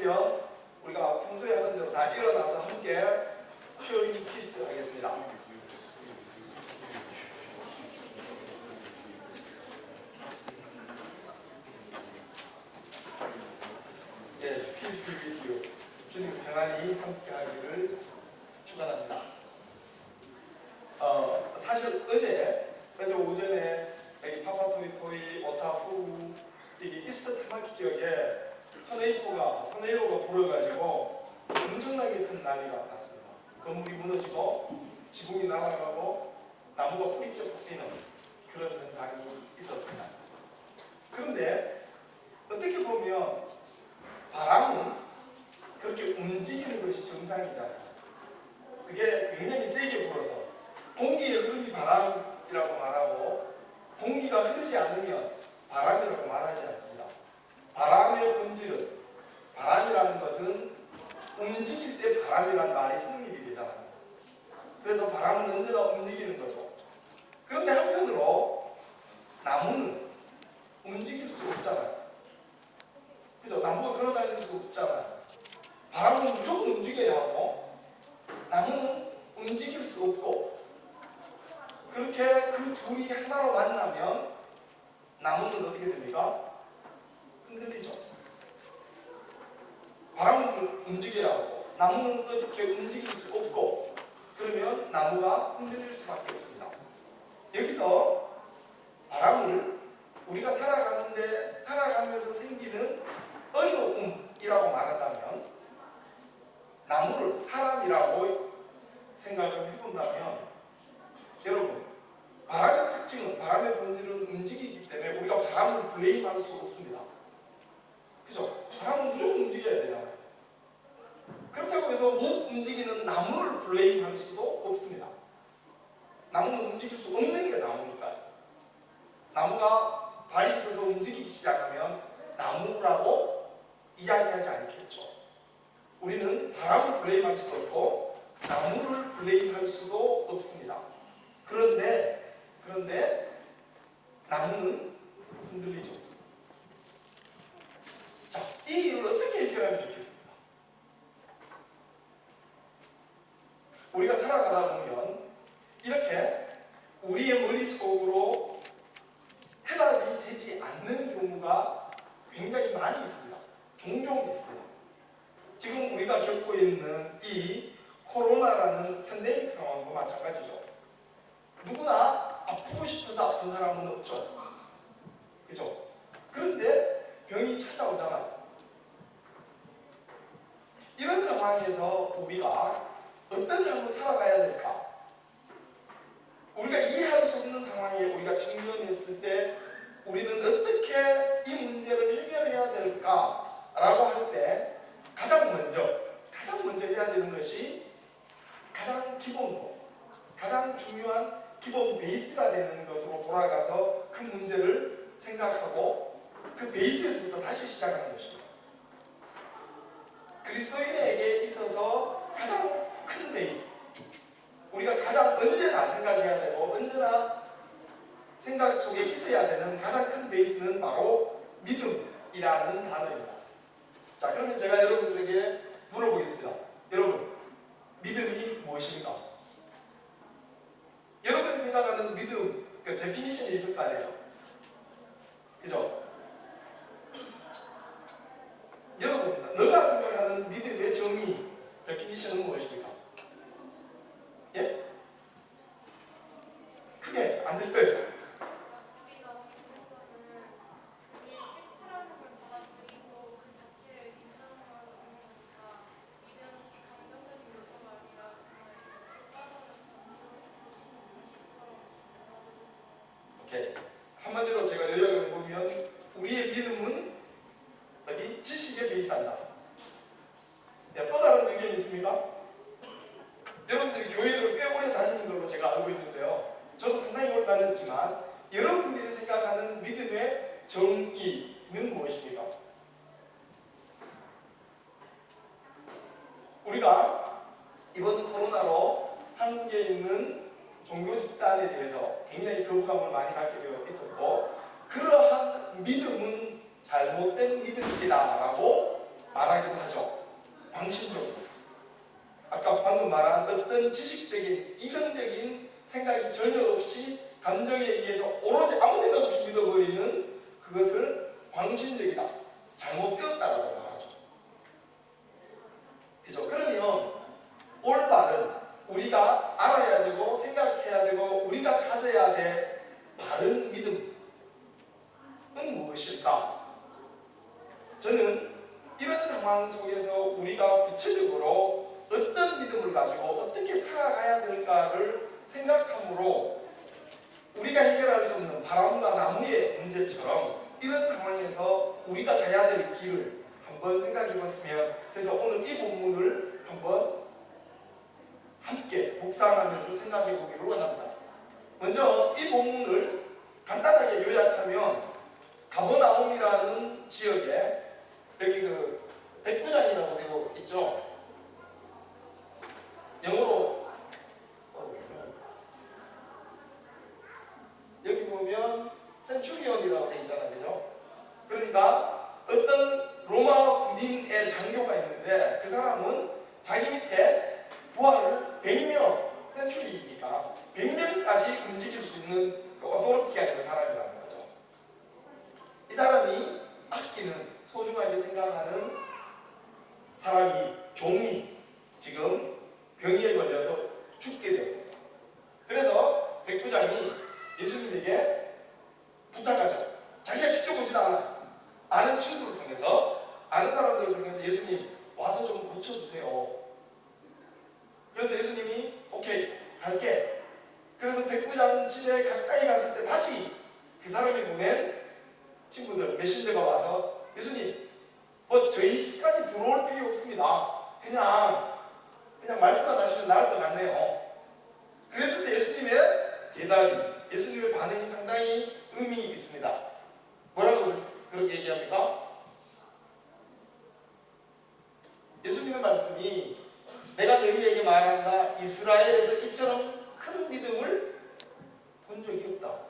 그러면 우리가 평소에 하던 대로 다 일어나서 함께 Pure Peace 하겠습니다. 예, Peace be with you. 주님 평안히 함께하기를 축원합니다. 사실 어제 오전에 여기 파파토이토이 오타후 이게 이스트 타마키 지역에 토네이도가 불어가지고 엄청나게 큰 난리가 났습니다. 건물이 무너지고 지붕이 날아가고 나무가 뿌리째 뽑히는 그런 현상이 있었습니다. 그런데 어떻게 보면 바람은 그렇게 움직이는 것이 정상이잖아요. 그게 굉장히 세게 불어서 공기의 흐름이 바람이라고 말하고 공기가 흐르지 않으면 바람이라고 말하지 않습니다. 바람의 본질은 바람이라는 것은 움직일 때 바람이라는 말이 성립이 되잖아요. 그래서 바람은 언제나 움직이는 거죠. 그런데 한편으로 나무는 움직일 수 없잖아요. 그죠? 나무가 걸어다닐 수 없잖아요. 바람은 무조건 움직여야 하고 나무는 움직일 수 없고 그렇게 그 둘이 하나로 만나면 나무는 어떻게 됩니까? 흔들리죠. 바람은 움직여야 하고 나무는 어떻게 움직일 수 없고 그러면 나무가 흔들릴 수밖에 없습니다. 여기서 바람을 우리가 살아가면서 생기는 어려움이라고 말한다면 나무를 사람이라고 생각을 해본다면 여러분 바람의 특징은 바람의 본질은 움직이기 때문에 우리가 바람을 블레임할 수 없습니다. 그죠? 바람은 무조건 움직여야 되잖아요. 그렇다고 해서 못 움직이는 나무를 블레임할 수도 없습니다. 나무는 움직일 수 없는 게 나무니까요. 나무가 발이 있어서 움직이기 시작하면 나무라고 이야기하지 않겠죠. 우리는 바람을 블레임할 수도 없고 나무를 블레임할 수도 없습니다. 그런데 나무는 흔들리죠. 자, 이 일을 어떻게 해결하면 좋겠습니까? 우리가 살아가다 보면 이렇게 우리의 머릿속으로 해답이 되지 않는 경우가 굉장히 많이 있습니다. 종종 있습니다. 지금 우리가 겪고 있는 이 코로나라는 팬데믹 상황도 마찬가지죠. 누구나 아프고 싶어서 아픈 사람은 없죠. 그죠? 그런데 병이 찾아오잖아요. 이런 상황에서 우리가 어떤 삶을 살아가야 될까? 우리가 이해할 수 없는 상황에 우리가 직면했을 때 우리는 어떻게 이 문제를 해결해야 될까라고 할 때 가장 먼저 해야 되는 것이 가장 기본으로 가장 중요한 기본 베이스가 되는 것으로 돌아가서 그 문제를 생각하고 그 베이스에서부터 다시 시작하는 것입니다. 그리스도인에게 있어서 가장 큰 베이스, 우리가 가장 언제나 생각해야 되고 언제나 생각 속에 있어야 되는 가장 큰 베이스는 바로 믿음이라는 단어입니다. 자, 그러면 제가 여러분들에게 물어보겠습니다. 여러분, 믿음이 무엇입니까? 여러분이 생각하는 믿음, 그 데피니션이 있을 거 아니에요? 그죠? 여러분, 너가 생각하는 믿음의 정의, 데피니션은 무엇입니까? 예? 크게 안 들려요. 오케이. 한마디로 제가 요약을 해보면 우리의 믿음은 어디? 지식에 베이스한다. 또 다른 의견이 있습니까? 여러분들이 교회를 꽤 오래 다니는 걸로 제가 알고 있는데요. 저도 상당히 오래 다녔지만 여러분들이 생각하는 믿음의 정의는 무엇입니까? 우리가 이번 코로나로 한국에 있는 종교 집단에 대해서 굉장히 거부감을 많이 갖게 되어 있었고 그러한 믿음은 잘못된 믿음이다 라고 말하기도 하죠. 광신적으로. 아까 방금 말한 어떤 지식적인 이성적인 생각이 전혀 없이 감정에 의해서 오로지 아무 생각 없이 믿어버리는 그것을 광신적이다, 잘못되었다라고 말하죠. 그죠? 그러면 올바른, 우리가 알아야 되고 생각해야 되고 우리가 가져야 될 바른 믿음은 무엇일까? 저는 이런 상황 속에서 우리가 구체적으로 어떤 믿음을 가지고 어떻게 살아가야 될까를 생각함으로 우리가 해결할 수 없는 바람과 나무의 문제처럼 이런 상황에서 우리가 가야 될 길을 한번 생각해 봤으면, 그래서 오늘 이 본문을 한번 함께 묵상하면서 생각해 보기를 원합니다. 먼저 이 본문을 간단하게 요약하면 가버나움이라는 지역에 여기 그 백부장이라고 되어 있죠. 영어로 여기 보면 센츄리온이라고 되어 있잖아요. 그죠? 그러니까 어떤 로마 군인의 장교가 있는데 그 사람은 자기 밑에 부하를 100명, 센츄리니까 100명까지 움직일 수 있는 그 어토리티가 있는 사람이라는 거죠. 이 사람이 아끼는, 소중하게 생각하는 사람이, 종이 지금 병에 걸려서 죽게 되었습니다. 그래서 백부장이 예수님에게 부탁하죠. 자기가 직접 보지도 않아. 아는 친구를 통해서, 아는 사람들을 통해서 예수님 와서 좀 고쳐주세요. 그래서 예수님이 오케이 갈게. 그래서 백부장 집에 가까이 갔을 때 다시 그 사람이 보낸 친구들, 메신저가 와서 예수님 뭐 저희 집까지 들어올 필요 없습니다. 그냥 말씀만 하시면 나을 것 같네요. 그랬을 때 예수님의 대답이, 예수님의 반응이 상당히 의미 있습니다. 뭐라고 그렇게 얘기합니까? 예수님의 말씀이 내가 너희에게 말한다, 이스라엘에서 이처럼 큰 믿음을 본 적이 없다.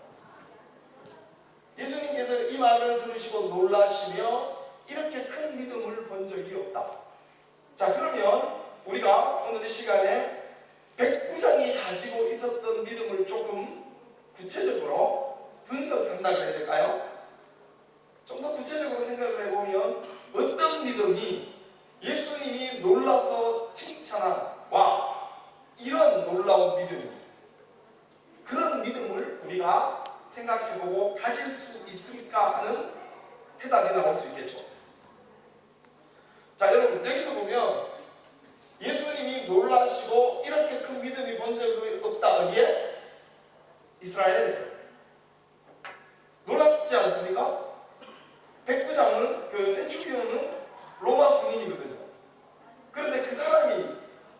예수님께서 이 말을 들으시고 놀라시며 이렇게 큰 믿음을 본 적이 없다. 자, 그러면 우리가 오늘 이 시간에 백부장이 가지고 있었던 믿음을 조금 구체적으로 분석한다 그래야 될까요? 좀 더 구체적으로 생각을 해보면 어떤 믿음이 예수님이 놀라서 칭찬한 와 이런 놀라운 믿음이, 그런 믿음을 우리가 생각해보고 가질 수 있을까 하는 해답이 나올 수 있겠죠. 자, 여러분 여기서 보면 예수님이 놀라시고 이렇게 큰 믿음이 본 적이 없다. 어디에? 이스라엘에서. 놀랍지 않습니까? 백부장은, 그 센츄리온은 로마 군인이거든요. 그런데 그 사람이,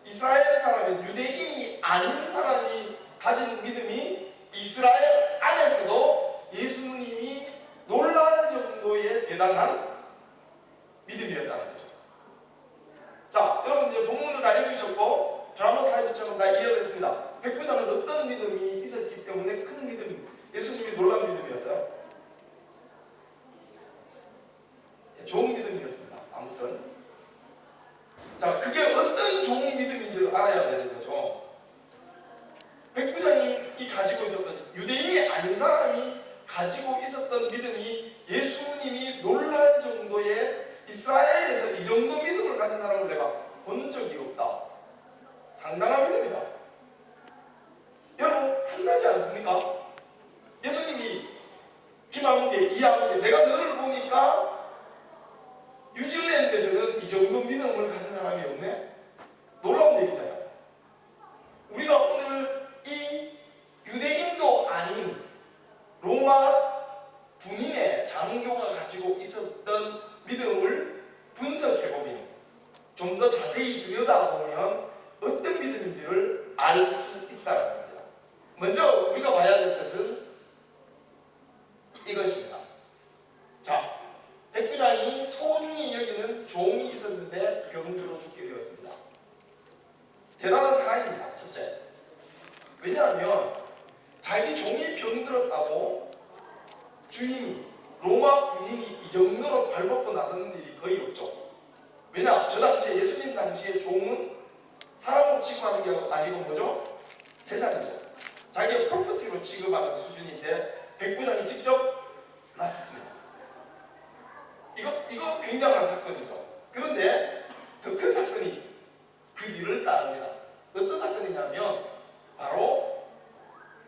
이스라엘 사람이, 유대인이 아닌 사람이 가진 믿음이 이스라엘 안에서도 예수님이 놀랄 정도의 대단한 믿음이었다는 거죠. 자, 여러분 이제 본문을 다 읽으셨고 드라마타이즈처럼 다 이해했습니다. 백부장은 어떤 믿음이 있었기 때문에 큰 믿음, 예수님이 놀란 믿음이었어요? 좋은 믿음이었습니다. 아무튼 자, 그게 어떤 좋은 믿음인지 알아야 되는 거죠. 백부장이 가지고 있었던, 유대인이 아닌 사람이 가지고 있었던 믿음이 예수님이 놀랄 정도의, 이스라엘에서 이 정도 믿음을 가진 사람을 내가 본 적이 없다. 상당한 믿음이다. 여러분 탐나지 않습니까? 예수님이 김한국에, 이한국에 내가 너를 보니까 뉴질랜드에서는 이 정도 믿음을 가진 사람이 없네? 놀라운 얘기잖아요. 우리가 오늘 이 유대인도 아닌 로마 군인의 장교가 가지고 있었던 믿음을 분석해보면, 좀 더 자세히 들여다보면 어떤 믿음인지를 알 수 있다는 겁니다. 먼저 우리가 봐야 될 것은 이것입니다. 자, 백부장이 소중히 여기는 종이 있었는데 병들어 죽게 되었습니다. 대단한 사람입니다. 첫째, 왜냐하면 자기 종이 병들었다고 주인이, 로마 군인이 이 정도로 발벗고 나서는 일이 거의 없죠. 왜냐? 저 당시에 예수님 당시에 종은 사람으로 취급하는 게 아니고 뭐죠? 재산이죠. 자기의 프로퍼티로 취급하는 수준인데 백부장이 직접 나섰습니다. 이거 굉장한 사건이죠. 그런데 더 큰 사건이 그 뒤를 따릅니다. 어떤 사건이냐면 바로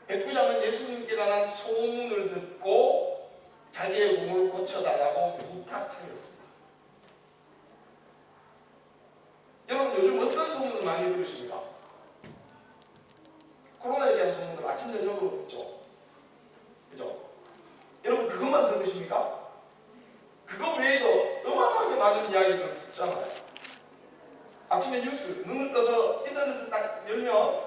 백부장은 예수님께 관한 소문을 듣고 자기의 몸을 고쳐달라고 부탁하였습니다. 여러분 요즘 어떤 소문을 많이 들으십니까? 코로나에 대한 소문을 아침 저녁으로 듣죠. 그죠? 여러분 그것만 들으십니까? 그거 외에도 어마어마하게 많은 이야기를 듣잖아요. 아침에 뉴스 눈을 떠서 인터넷을 딱 열면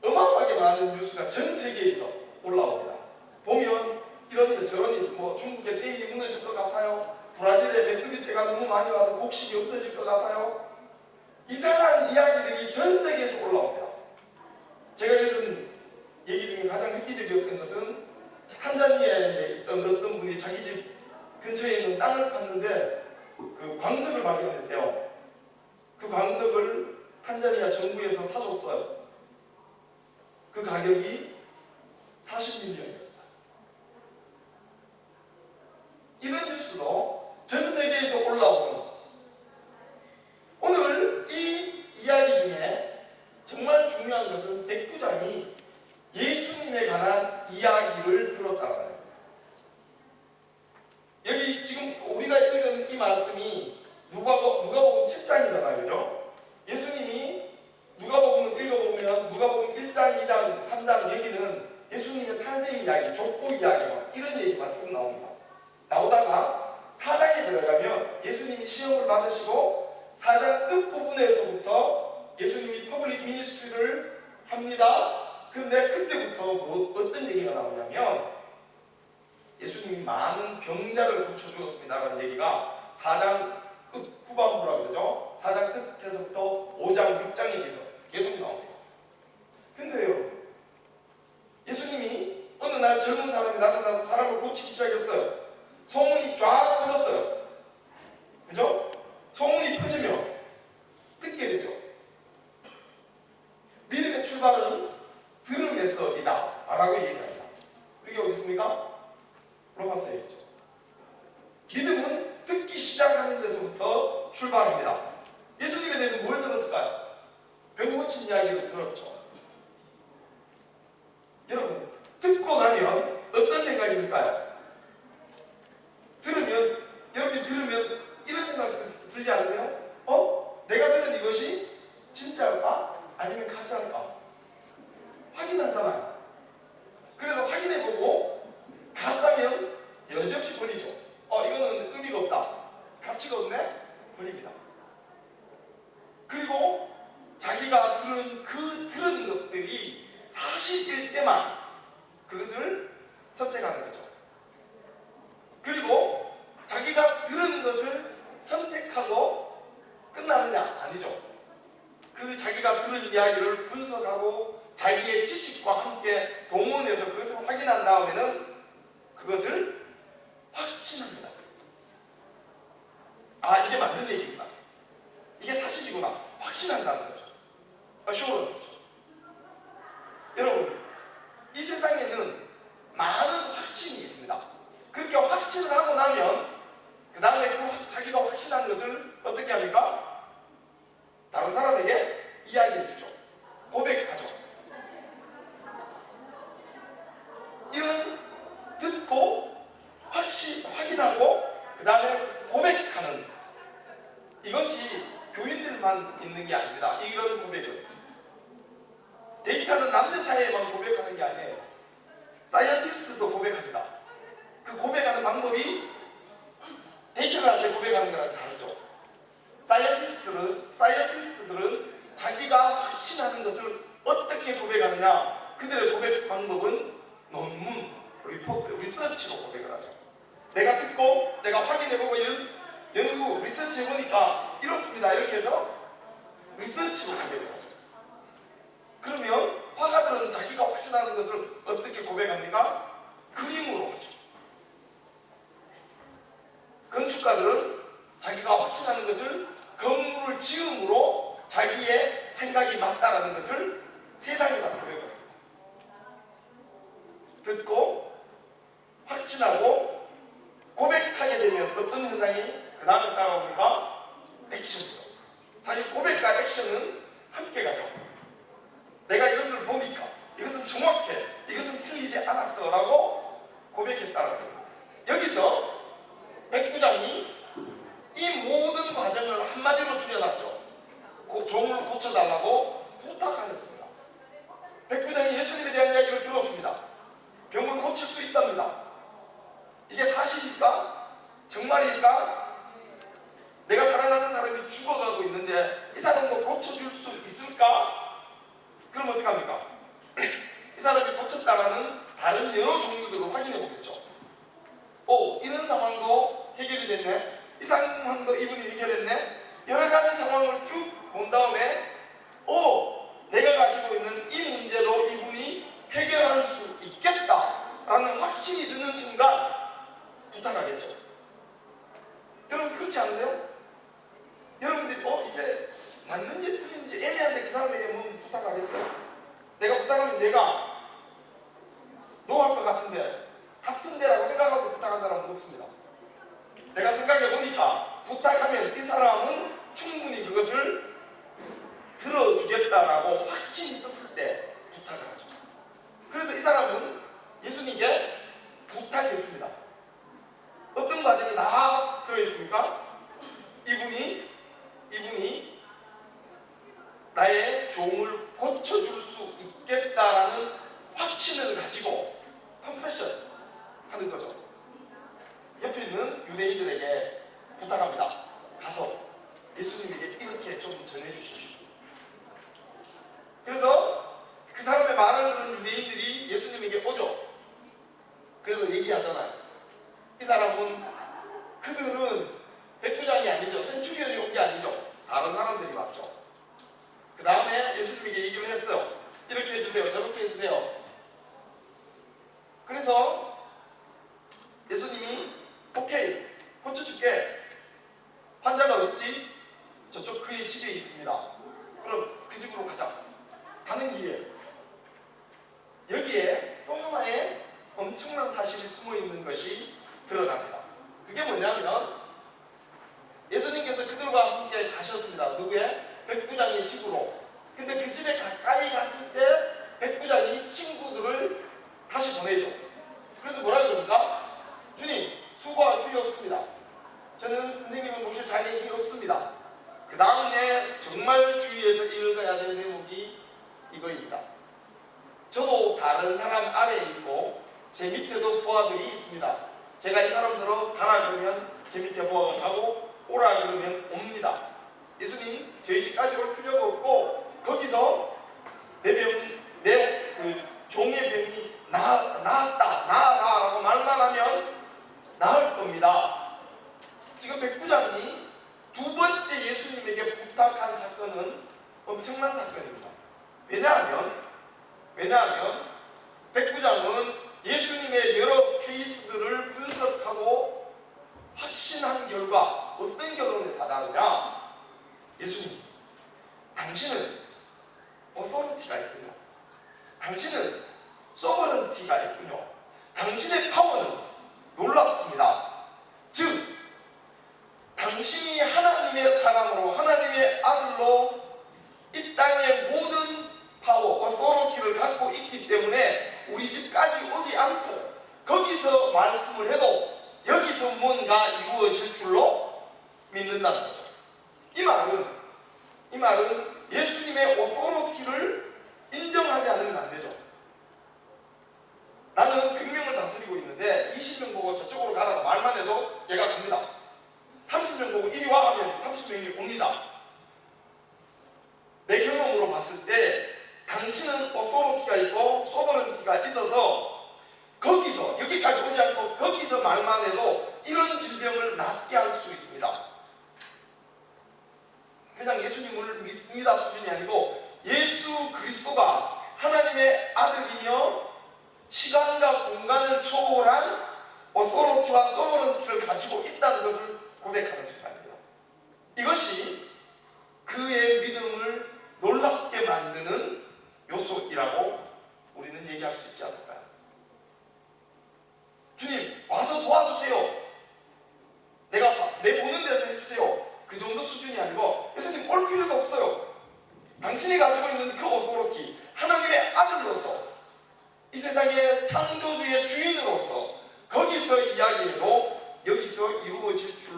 어마어마하게 많은 뉴스가 전 세계에서 올라옵니다. 보면 이런 일 저런 일, 뭐 중국의 댐이 무너질 것 같아요. 브라질에 메뚜기떼가 너무 많이 와서 곡식이 없어질 것 같아요. 이상한 이야기들이 전 세계에서 올라옵니다. 제가 읽은 얘기 중에 가장 획기적이었던 것은 탄자니아에 있던 어떤 분이 자기 집 근처에 있는 땅을 팠는데 그 광석을 발견했대요. 그 광석을 탄자니아 정부에서 사줬어요. 그 가격이 40밀리언이었어요. 이런 뉴스도 전 세계에서 올라오는 오늘 이 이야기 중에 정말 중요한 것은 백부장이 예수님에 관한 이야기를 들었다는 겁니다. 여기 지금 우리가 읽은 이 말씀이 누가복음 7장이잖아요. 그죠? 예수님이 누가복음을 읽어보면 누가복음 1장, 2장, 3장 여기는 예수님의 탄생 이야기, 족보 이야기 이런 얘기만 쭉 나옵니다. 나오다가 4장에 들어가면 예수님이 시험을 받으시고 4장 끝부분에서부터 예수님이 퍼블릭 미니스트리를 합니다. 그런데 그때부터 어떤 얘기가 나오냐면 예수님이 많은 병자를 고쳐주었습니다라는 얘기가 4장 끝 후반부라 그러죠. 4장 끝에서부터 5장, 6장에 계속 나옵니다. 근데 여러분 예수님이 어느 날 젊은 사람이 나타나서 사람을 고치기 시작했어요. 소문이 쫙 퍼졌어요. 그죠? 소문이 퍼지면 듣게 되죠. 믿음의 출발은 들음에서이다 라고 얘기합니다. 그게 어디 있습니까? 로마서에 있죠. 믿음은 듣기 시작하는 데서부터 출발합니다. 예수님에 대해서 뭘 들었을까요? 병 고친 이야기를 들었죠. 여러분 듣고 나면 어떤 생각입니까요? 여러분이 들으면 이런 생각 들지 않으세요? 내가 들은 이것이 진짜일까? 아니면 가짜일까? 확인하잖아요. 그래서 확인해보고 가짜면 여지없이 버리죠. 이거는 의미가 없다. 가치가 없네? 버립니다. 그리고 자기가 들은 것들이 사실일 때만 그것을 선택하는 거죠. 그리고 자기가 들은 것을 선택하고 끝나느냐? 아니죠. 그 자기가 들은 이야기를 분석하고 자기의 지식과 함께 동원해서 그것을 확인한 다음에는 그것을 확신합니다. 이게 맞는 얘기구나. 이게 사실이구나. 확신한다는 거죠. assurance. 여러분, 이 세상에는 많은 확신이 있습니다. 그렇게 확신을 하고 나면 그 다음에 자기가 확신한 것을 어떻게 합니까? 다른 사람에게 이야기해 주죠. 고백하죠. 이런 듣고 확인하고 그 다음에 고백하는 이것이 교인들만 있는 게 아닙니다. 이런 고백은 데이터는 남녀 사이에만 고백하는 게 아니에요. 사이언티스트도 고백합니다. 그 고백하는 방법이 데이터를 할 때 고백하는 거랑 다르죠. 사이언티스트들은 자기가 확신하는 것을 어떻게 고백하느냐, 그들의 고백 방법은 논문, 리포트, 리서치로 고백을 하죠. 내가 듣고 내가 확인해보고 연구, 리서치 해보니까 이렇습니다. 이렇게 해서 리서치로 고백을 하죠. 그러면 화가들은 자기가 확신하는 것을 어떻게 고백합니까? 그림으로 하죠. 건축가들은 자기가 확신하는 것을 건물을 지음으로 자기의 생각이 맞다라는 것을 세상에 다 보여요. 듣고 확신하고 고백하게 되면 어떤 현상이 그 다음에 따라오니까 액션이죠. 사실 고백과 액션은 함께 가죠. 내가 이것을 보니까 이것은 정확해, 이것은 틀리지 않았어 라고 고백했다는 거예요. 여기서 백부장이 이 모든 과정을 한마디로 줄여놨죠. 종을 고쳐달라고 부탁하였습니다. 백부장이 예수님에 대한 이야기를 들었습니다. 병을 고칠 수 있답니다. 이게 사실일까? 정말일까? 내가 사랑하는 사람이 죽어가고 있는데 이 사람도 고쳐줄 수 있을까? 그럼 어떡합니까? 이 사람이 고쳤다라는 다른 여러 종류들로 확인해 보겠죠. 이런 상황도 해결이 됐네, 이 상황도 이분이 해결했네, 여러 가지 상황을 쭉 본 다음에 내가 가지고 있는 이 문제도 이분이 해결할 수 있겠다라는 확신이 드는 순간 부탁하겠죠. 여러분 그렇지 않으세요? 여러분들이 이게 맞는지 틀린지 애매한데 그 사람에게 뭐 부탁하겠어요? 내가 부탁하면 내가 노할 것 같은데라고 생각하고 부탁한 사람은 없습니다. 내가 생각해보니까 부탁하면 이 사람은 충분히 그것을 들어주겠다라고 확신이 있었을 때 부탁을 하죠. 그래서 이 사람은 예수님께 부탁했습니다. 어떤 과정이 다 들어있습니까? 이분이 나의 종을 고쳐줄 수 있겠다라는 확신을 가지고 컨페션 하는 거죠. 옆에 있는 유대인들에게 부탁합니다. 가서 예수님에게 이렇게 좀 전해주십시오. 그래서 그 사람의 말을 듣는 유대인들이 예수님에게 오죠. 그래서 얘기하잖아요. 이 사람은, 그들은 백부장이 아니죠. 센츄리온이 온 게 아니죠. 다른 사람들이 왔죠. 그 다음에 예수님에게 얘기를 했어요. 이렇게 해주세요, 저렇게 해주세요. 그래서 예수님이 오케이, 고쳐줄게. 환자가 어딨지? 저쪽 그의 집에 있습니다. 그럼 그 집으로 가자. 가는 길에 여기에 또 하나의 엄청난 사실이 숨어있는 것이 드러납니다. 그게 뭐냐면 예수님께서 그들과 함께 가셨습니다. 누구의? 백부장의 집으로. 근데 그 집에 가까이 갔을 때 백부장이 친구들을 다시 보내죠. 그래서 뭐라 그럽니까? 주님, 수고할 필요 없습니다. 저는 선생님을 모실 자격이 없습니다. 그 다음에 정말 주의해서 읽어야 될 대목이 이거입니다. 저도 다른 사람 아래에 있고 제 밑에도 부하들이 있습니다. 제가 이 사람들로 가라 그러면 제 밑에 부하가 가고 오라 그러면 옵니다. 예수님 저희 집까지 올 필요가 없고 거기서 내 종의 병이 나았다, 나아라고 말만 하면 나을 겁니다. 지금 백부장이 두 번째 예수님에게 부탁한 사건은 엄청난 사건입니다. 왜냐하면 백부장은 예수님의 여러 케이스들을 분석하고 확신한 결과 어떤 결론에 다다르냐? 예수님, 당신은 어토리티가 있군요. 당신은 소버런티가 있군요. 당신의 파워는 놀랍습니다. 즉 당신이 하나님의 사람으로, 하나님의 아들로 이 땅의 모든 파워, 어토리티를 갖고 있기 때문에 우리 집까지 오지 않고 거기서 말씀을 해도 여기서 뭔가 이루어질 줄로 믿는다는 거죠. 이 말은 예수님의 오토리티를 인정하지 않으면 안 되죠. 나는 100명을 다스리고 있는데 20명 보고 저쪽으로 가라고 말만 해도 얘가 갑니다. 30명 보고 이리 와 하면 30명이 옵니다. 내 경험으로 봤을 때 당신은 오토리티가 있고 소버런티가 있어서 거기서, 여기까지 오지 않고 거기서 말만 해도 이런 질병을 낫게 할 수 있습니다. 그냥 예수님을 믿습니다 수준이 아니고 예수 그리스도가 하나님의 아들이며 시간과 공간을 초월한 오토리티와 소버런티를 가지고 있다는 것을 고백하는 순간입니다.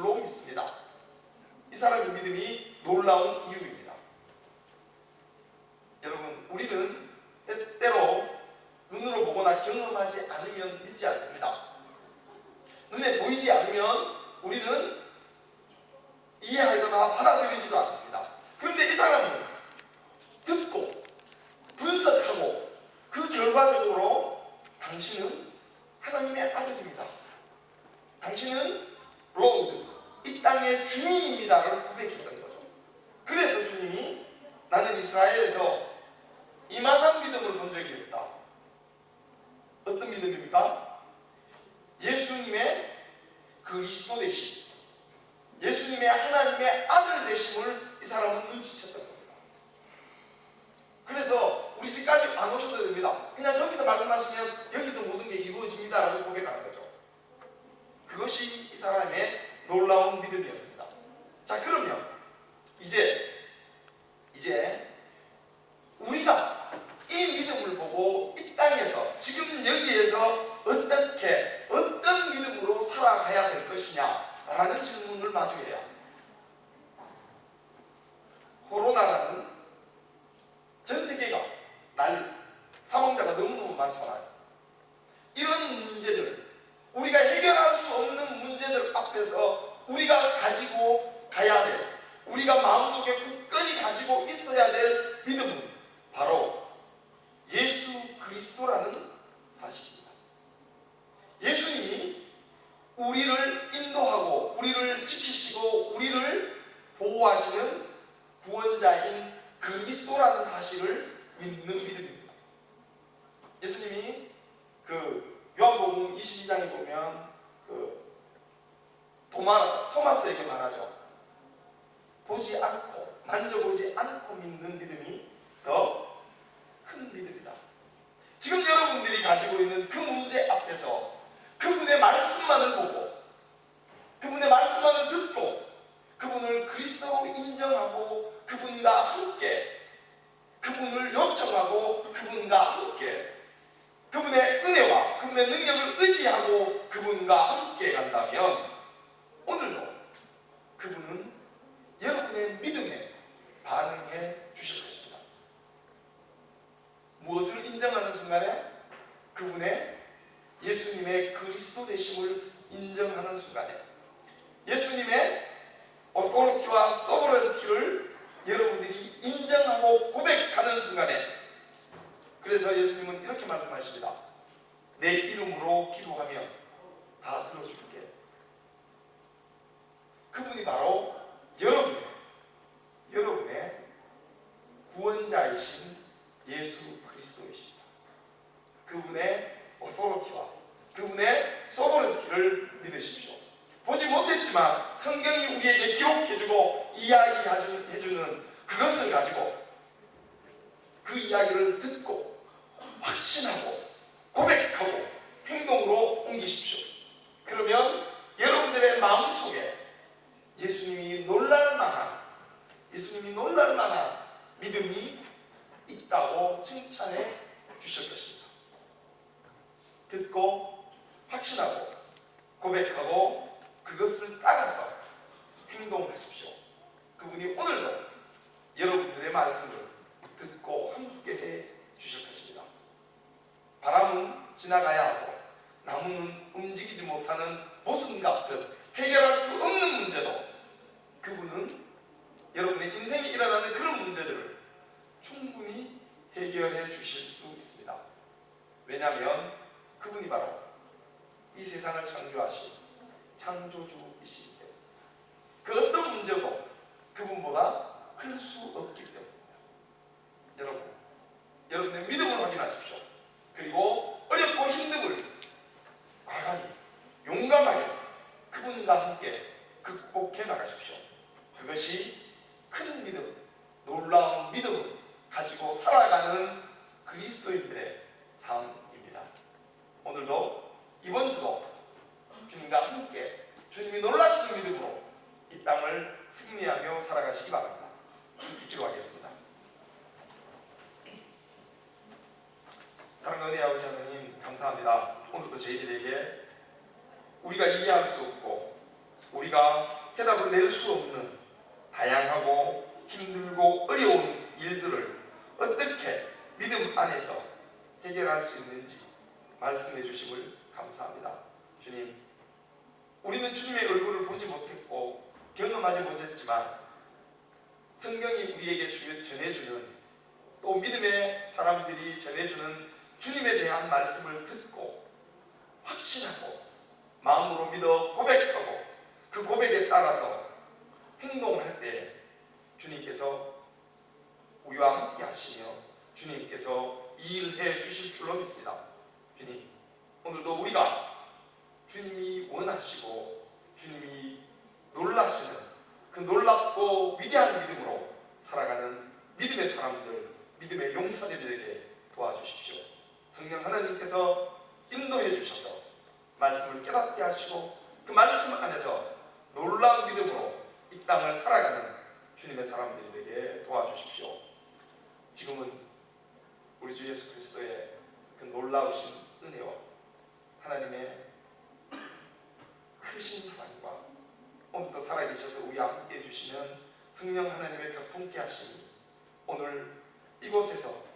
줄로 믿습니다. 이 사람의 믿음이 놀라운 이유입니다. 여러분, 우리는 때때로 눈으로 보거나 경험하지 않으면 믿지 않습니다. 눈에 보이지 않으면 우리는 이해하거나 받아들이지도 않습니다. 그런데 이 사람은 듣고 분석하고 그 결과적으로 당신은 하나님의 아들입니다. 당신은 로드, 이 땅의 주인입니다를 고백했던 거죠. 그래서 주님이 나는 이스라엘에서 이만한 믿음을 본 적이 없다. 어떤 믿음입니까? 예수님의 그리스도 되심, 예수님의 하나님의 아들 되심을 이 사람은 눈치챘던 겁니다. 그래서 우리 집까지 안 오셔도 됩니다. 그냥 여기서 말씀하시면 여기서 모든 게 이루어집니다라고 고백하는 거죠. 그것이 이 사람의 놀라운 믿음이었습니다. 자, 그러면 이제 우리가 이 믿음을 보고 이 땅에서 지금 여기에서 어떤 믿음으로 살아가야 될 것이냐라는 질문을 마주해야 합니다. 코로나라는 전 세계가 난리, 사망자가 너무너무 많잖아요. 이런 문제들, 우리가 해결할 수 없는 문제들 앞에서 우리가 가지고 가야 될, 우리가 마음속에 굳건히 가지고 있어야 될 믿음은 바로 예수 그리스도라는 사실입니다. 예수님이 우리를 인도하고 우리를 지키시고 우리를 보호하시는 구원자인 그리스도라는 사실을 믿는 믿음입니다. 예수님이 요한복음 22장에 보면 토마스에게 말하죠. 보지 않고 만져보지 않고 믿는 믿음이 더 큰 믿음이다. 지금 여러분들이 가지고 있는 그 문제 앞에서 그분의 말씀만을 보고 그분의 말씀만을 듣고 그분을 그리스도로 인정하고 그분과 함께 그분을 요청하고 그분과 함께 그분의 은혜와 그분의 능력을 의지하고 그분과 함께 간다면 오늘도 그분은 여러분의 믿음에 반응해 주실 것입니다. 무엇을 인정하는 순간에? 그분의 예수님의 그리스도 되심을 인정하는 순간에 예수님의 어토리티와 소버런티를 여러분들이 인정하고 고백하는 순간에 그래서 예수님은 이렇게 말씀하십니다. 내 이름으로 기도하면 다 들어줄게. 그분이 바로 여러분의 구원자이신 예수 그리스도이십니다. 그분의 어토리티와 그분의 소버런티를 믿으십시오. 보지 못했지만 성경이 우리에게 기록해주고 이야기해주는 그것을 가지고 그 이야기를 듣고 확신하고 고백하고 행동으로 옮기십시오. 그러면 여러분들의 마음속에 예수님이 놀랄 만한 믿음이 있다고 칭찬해 주실 것입니다. 듣고 확신하고 고백하고 그것을 따라서 행동하십시오. 그분이 오늘도 여러분들의 말씀을 듣고 함께해 주실 것입니다. 바람은 지나가야 하고 나무는 움직이지 못하는 모순 같은 해결할 수 없는 문제도 그분은 여러분의 인생에 일어나는 그런 문제들을 충분히 해결해 주실 수 있습니다. 왜냐하면 그분이 바로 이 세상을 창조하신 창조주이시기 때문에 그 어떤 문제도 그분보다 클 수 없기 때문입니다. 여러분의 믿음을 확인하십시오. 그리고 어렵고 힘듦을 과감히 용감하게 그분과 함께 극복해 나가십시오. 그것이 큰 믿음, 놀라운 믿음을 가지고 살아가는 그리스도인들의 삶입니다. 오늘도 이번 주도 주님과 함께 주님이 놀라시는 믿음으로 이 땅을 승리하며 살아가시기 바랍니다. 기도하겠습니다. 사랑하는 은혜의 아버지 하나님 감사합니다. 오늘도 저희들에게 우리가 이해할 수 없고 우리가 해답을 낼 수 없는 다양하고 힘들고 어려운 일들을 어떻게 믿음 안에서 해결할 수 있는지 말씀해 주심을 감사합니다. 주님, 우리는 주님의 얼굴을 보지 못했고 경험하지 못했지만 성경이 우리에게 전해주는, 또 믿음의 사람들이 전해주는 주님에 대한 말씀을 듣고 확신하고 마음으로 믿어 고백하고 그 고백에 따라서 행동할 때 주님께서 우리와 함께 하시며 주님께서 이 일을 해 주실 줄로 믿습니다. 주님, 오늘도 우리가 주님이 원하시고 주님이 놀라시는 그 놀랍고 위대한 믿음으로 살아가는 믿음의 사람들, 믿음의 용사들이 되게 도와주십시오. 성령 하나님께서 인도해 주셔서 말씀을 깨닫게 하시고 그 말씀 안에서 놀라운 믿음으로 이 땅을 살아가는 주님의 사람들이 되게 도와주십시오. 지금은 우리 주 예수 그리스도의 그 놀라우신 은혜와 하나님의 크신 사랑과 오늘도 살아계셔서 우리와 함께 해주시는 성령 하나님의 교통케 하심이 오늘 이곳에서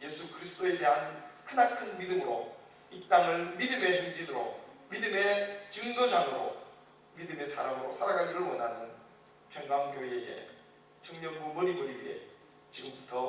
예수 그리스도에 대한 크나큰 믿음으로 이 땅을 믿음의 행진으로, 믿음의 증거장으로, 믿음의 사람으로 살아가기를 원하는 평강교회의 청년부 머리머리 위에 지금부터